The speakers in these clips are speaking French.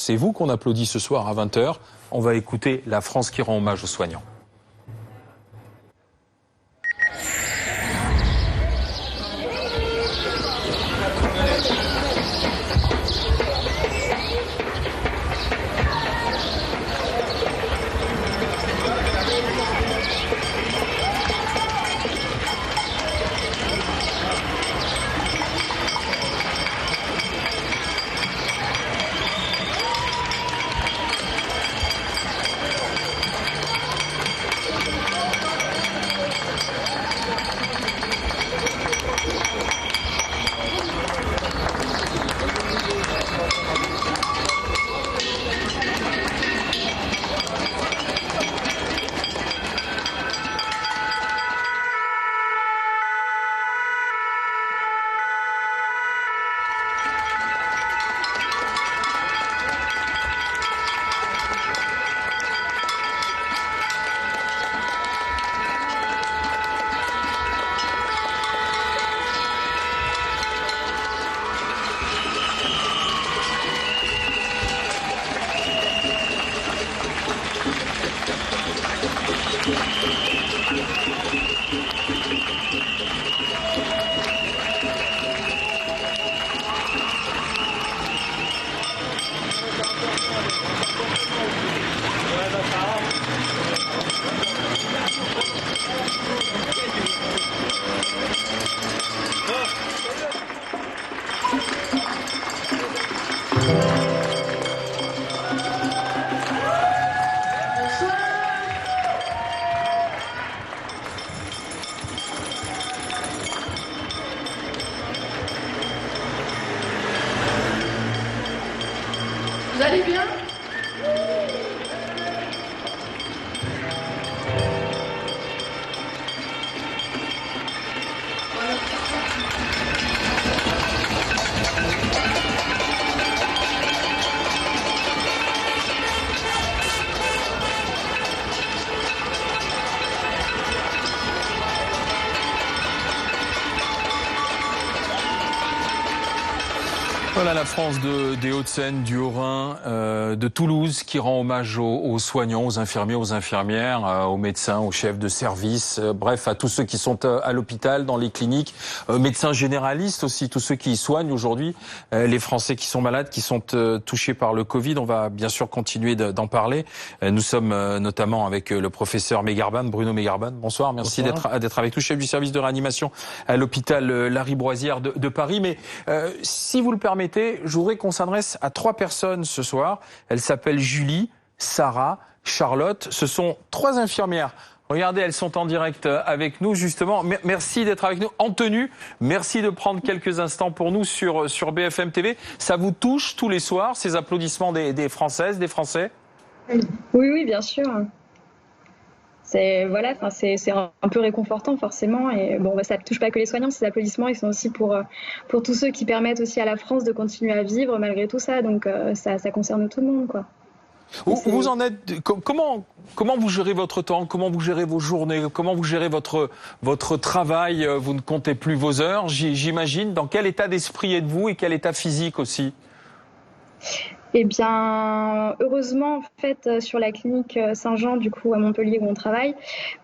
C'est vous qu'on applaudit ce soir à 20h. On va écouter la France qui rend hommage aux soignants. Vous allez bien? Voilà la France des Hauts-de-Seine, du Haut-Rhin, de Toulouse qui rend hommage aux soignants, aux infirmiers, aux infirmières, aux médecins, aux chefs de service, bref à tous ceux qui sont à l'hôpital, dans les cliniques, médecins généralistes aussi, tous ceux qui soignent aujourd'hui les Français qui sont malades, qui sont touchés par le Covid. On va bien sûr continuer d'en parler. Nous sommes notamment avec le professeur Megarban, Bruno Megarban. Bonsoir, merci d'être avec nous, chef du service de réanimation à l'hôpital Lariboisière de Paris. Mais si vous le permettez, je voudrais qu'on s'adresse à 3 personnes ce soir. Elles s'appellent Julie, Sarah, Charlotte. Ce sont 3 infirmières. Regardez, elles sont en direct avec nous, justement. Merci d'être avec nous en tenue. Merci de prendre quelques instants pour nous sur BFM TV. Ça vous touche tous les soirs, ces applaudissements des Françaises, des Français? Oui, bien sûr. C'est un peu réconfortant forcément, et bon, ça ne touche pas que les soignants, ces applaudissements, ils sont aussi pour tous ceux qui permettent aussi à la France de continuer à vivre malgré tout ça, donc ça concerne tout le monde, quoi. Où vous en êtes? Comment vous gérez votre temps? Comment vous gérez vos journées? Comment vous gérez votre travail? Vous ne comptez plus vos heures, j'imagine. Dans quel état d'esprit êtes-vous et quel état physique aussi? Eh bien, heureusement, en fait, sur la clinique Saint-Jean, du coup, à Montpellier où on travaille,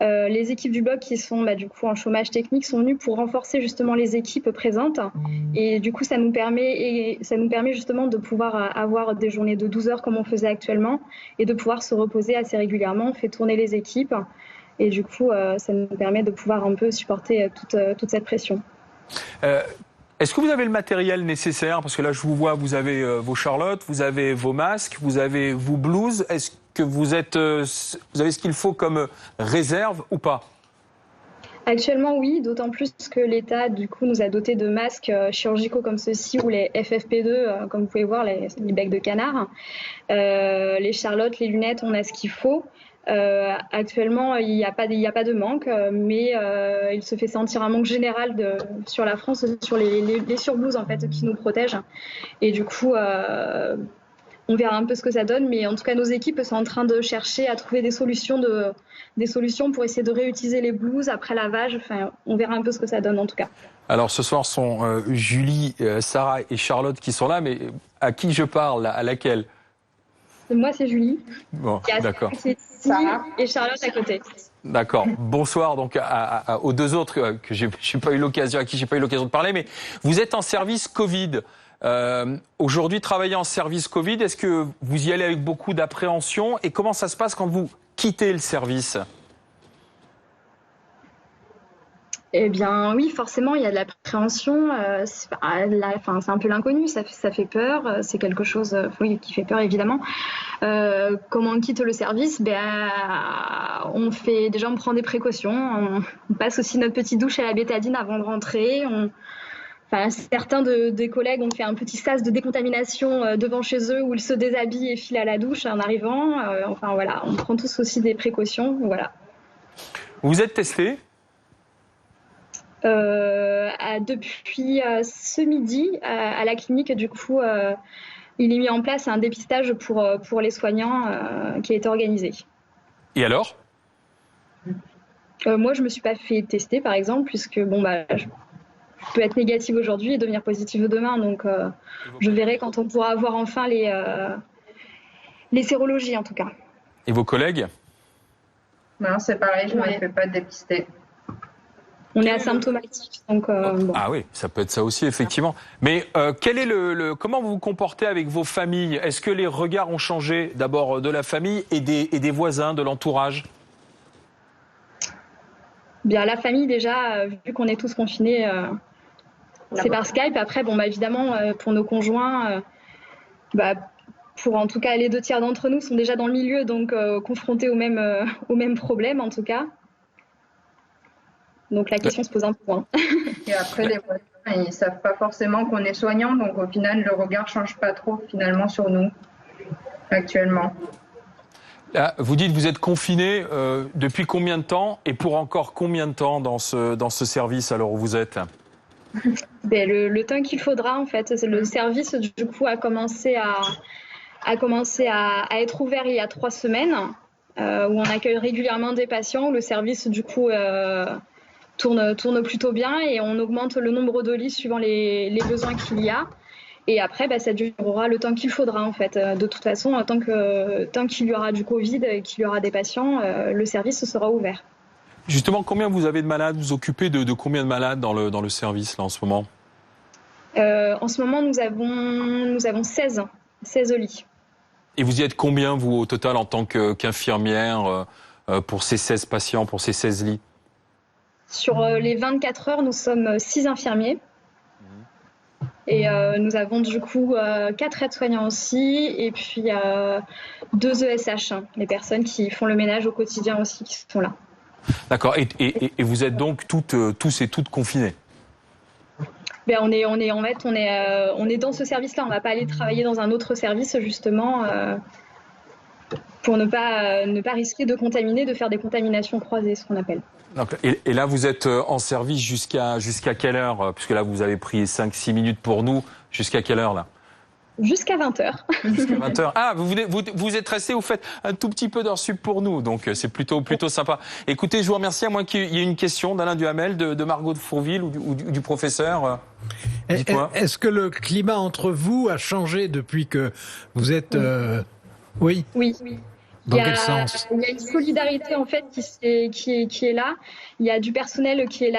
les équipes du bloc qui sont du coup en chômage technique sont venues pour renforcer justement les équipes présentes. Et du coup, ça nous permet justement de pouvoir avoir des journées de 12 heures comme on faisait actuellement et de pouvoir se reposer assez régulièrement. On fait tourner les équipes et du coup, ça nous permet de pouvoir un peu supporter toute cette pression. Est-ce que vous avez le matériel nécessaire? Parce que là, je vous vois, vous avez vos charlottes, vous avez vos masques, vous avez vos blouses. Est-ce que vous avez ce qu'il faut comme réserve ou pas? Actuellement, oui, d'autant plus que l'État, du coup, nous a doté de masques chirurgicaux comme ceux-ci ou les FFP2, comme vous pouvez voir, les becs de canard. Les charlottes, les lunettes, on a ce qu'il faut. Actuellement, il n'y a pas de manque, mais il se fait sentir un manque général sur la France, sur les surblouses en fait qui nous protègent. Et du coup, on verra un peu ce que ça donne, mais en tout cas, nos équipes sont en train de chercher à trouver des solutions pour essayer de réutiliser les blouses après lavage. Enfin, on verra un peu ce que ça donne en tout cas. Alors ce soir sont Julie, Sarah et Charlotte qui sont là, mais à qui je parle? À laquelle? Moi, c'est Julie. Bon, Il y a d'accord. Sarah et Charlotte à côté. D'accord. Bonsoir donc aux deux autres à qui j'ai pas eu l'occasion de parler. Mais vous êtes en service Covid. Aujourd'hui, travailler en service Covid, est-ce que vous y allez avec beaucoup d'appréhension? Et comment ça se passe quand vous quittez le service? Eh bien, oui, forcément, il y a de l'appréhension. C'est un peu l'inconnu, ça fait peur. C'est quelque chose qui fait peur, évidemment. Comment on quitte le service? On prend des précautions. On passe aussi notre petite douche à la bétadine avant de rentrer. Certains des collègues ont fait un petit sas de décontamination devant chez eux où ils se déshabillent et filent à la douche en arrivant. Voilà, on prend tous aussi des précautions. Voilà. Vous êtes testé? Depuis ce midi, à la clinique, du coup, il est mis en place un dépistage pour les soignants qui a été organisé. Et alors? Moi, je ne me suis pas fait tester, par exemple, puisque je peux être négative aujourd'hui et devenir positive demain. Donc, je verrai quand on pourra avoir enfin les sérologies, en tout cas. Et vos collègues? Non, c'est pareil, je ne me fais pas dépister. On est asymptomatique, donc Ah oui, ça peut être ça aussi, effectivement. Mais quel est comment vous vous comportez avec vos familles? Est-ce que les regards ont changé, d'abord de la famille et des voisins, de l'entourage? Bien, la famille, déjà, vu qu'on est tous confinés, c'est par Skype. Après, évidemment, pour nos conjoints, pour en tout cas les 2 tiers d'entre nous sont déjà dans le milieu, donc confrontés au même problème, en tout cas. Donc la question se pose un peu. Et après, les voisins, ils ne savent pas forcément qu'on est soignant, donc au final, le regard ne change pas trop finalement sur nous, actuellement. Là, vous dites que vous êtes confiné depuis combien de temps et pour encore combien de temps dans ce service alors où vous êtes? Le temps qu'il faudra, en fait. Le service, du coup, a commencé à être ouvert il y a 3 semaines, où on accueille régulièrement des patients. Le service, du coup, tourne plutôt bien et on augmente le nombre de lits suivant les besoins qu'il y a. Et après, ça durera le temps qu'il faudra, en fait. De toute façon, tant qu'il y aura du Covid et qu'il y aura des patients, le service sera ouvert. Justement, combien vous avez de malades? Vous occupez de combien de malades dans le service, là, en ce moment? En ce moment, nous avons 16 lits. Et vous y êtes combien, vous, au total, en tant qu'infirmière, pour ces 16 patients, pour ces 16 lits? Sur les 24 heures, nous sommes 6 infirmiers. Et nous avons du coup 4 aides-soignants aussi, et puis 2 ESH, les personnes qui font le ménage au quotidien aussi, qui sont là. D'accord. Et vous êtes donc tous et toutes confinés? On est dans ce service-là. On ne va pas aller travailler dans un autre service justement pour ne pas risquer de contaminer, de faire des contaminations croisées, ce qu'on appelle. Donc, et là, vous êtes en service jusqu'à quelle heure? Puisque là, vous avez pris 5-6 minutes pour nous. Jusqu'à quelle heure, là? Jusqu'à 20h. Jusqu'à 20h. Ah, vous êtes resté, vous faites un tout petit peu d'heures sup pour nous. Donc, c'est plutôt sympa. Écoutez, je vous remercie. À moins qu'il y ait une question d'Alain Duhamel, de Margot de Fourville ou du professeur. Dites-moi. Est-ce que le climat entre vous a changé depuis que vous êtes... Oui. Oui. Dans quel sens? Il y a une solidarité en fait qui est là. Il y a du personnel qui est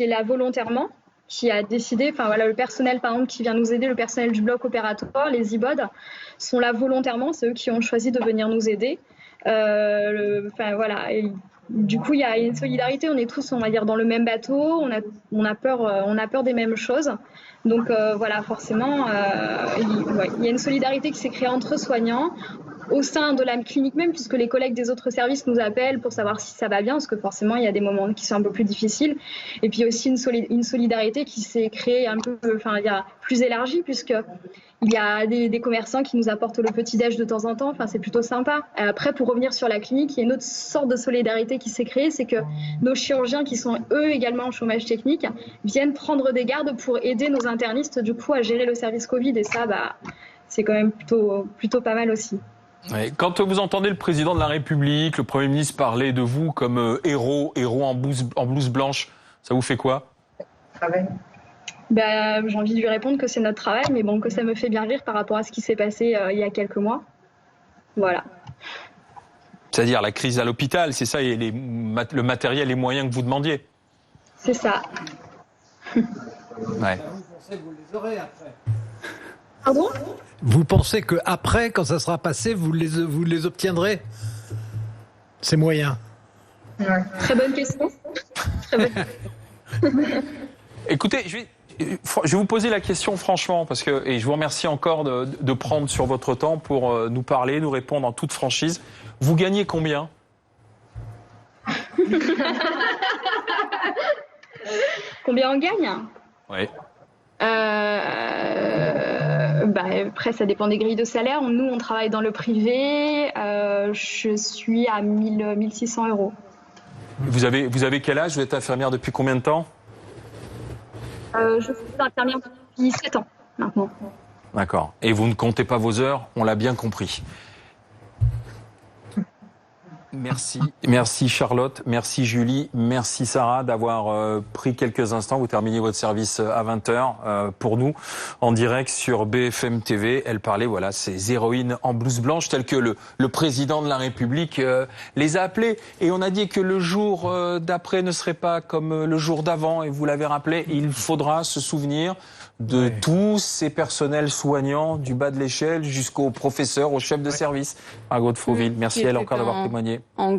là volontairement, qui a décidé. Le personnel par exemple qui vient nous aider, le personnel du bloc opératoire, les IBOD, sont là volontairement. C'est eux qui ont choisi de venir nous aider. Et du coup, il y a une solidarité. On est tous, on va dire, dans le même bateau. On a peur des mêmes choses. Donc forcément, il y a une solidarité qui s'est créée entre soignants, au sein de la clinique même, puisque les collègues des autres services nous appellent pour savoir si ça va bien, parce que forcément, il y a des moments qui sont un peu plus difficiles. Et puis aussi une solidarité qui s'est créée un peu, plus élargie, puisque il y a des commerçants qui nous apportent le petit-déj de temps en temps. C'est plutôt sympa. Après, pour revenir sur la clinique, il y a une autre sorte de solidarité qui s'est créée, c'est que nos chirurgiens, qui sont eux également en chômage technique, viennent prendre des gardes pour aider nos internistes, du coup, à gérer le service Covid. Et ça, c'est quand même plutôt pas mal aussi. Quand vous entendez le président de la République, le Premier ministre parler de vous comme héros en blouse blanche, ça vous fait quoi? J'ai envie de lui répondre que c'est notre travail, mais que ça me fait bien rire par rapport à ce qui s'est passé il y a quelques mois. Voilà. C'est-à-dire la crise à l'hôpital, c'est ça, et le matériel, les moyens que vous demandiez. C'est ça. Ouais. Pardon ? Vous pensez que après, quand ça sera passé, vous les obtiendrez, ces moyens? Ouais. Très bonne question. Écoutez, je vais vous poser la question franchement, et je vous remercie encore de prendre sur votre temps pour nous parler, nous répondre en toute franchise. Vous gagnez combien? Combien on gagne ? Oui. Après, ça dépend des grilles de salaire. Nous, on travaille dans le privé. Je suis à 1600 euros. Vous avez quel âge? Vous êtes infirmière depuis combien de temps? Je suis infirmière depuis 7 ans maintenant. D'accord. Et vous ne comptez pas vos heures, on l'a bien compris. Merci Charlotte, merci Julie, merci Sarah d'avoir pris quelques instants. Vous terminez votre service à 20h pour nous en direct sur BFM TV. Elle parlait, ces héroïnes en blouse blanche telles que le président de la République les a appelées. Et on a dit que le jour d'après ne serait pas comme le jour d'avant. Et vous l'avez rappelé, il faudra se souvenir de tous ces personnels soignants du bas de l'échelle jusqu'aux professeurs, aux chefs de service. Margot de Fauville, merci elle encore d'avoir témoigné. En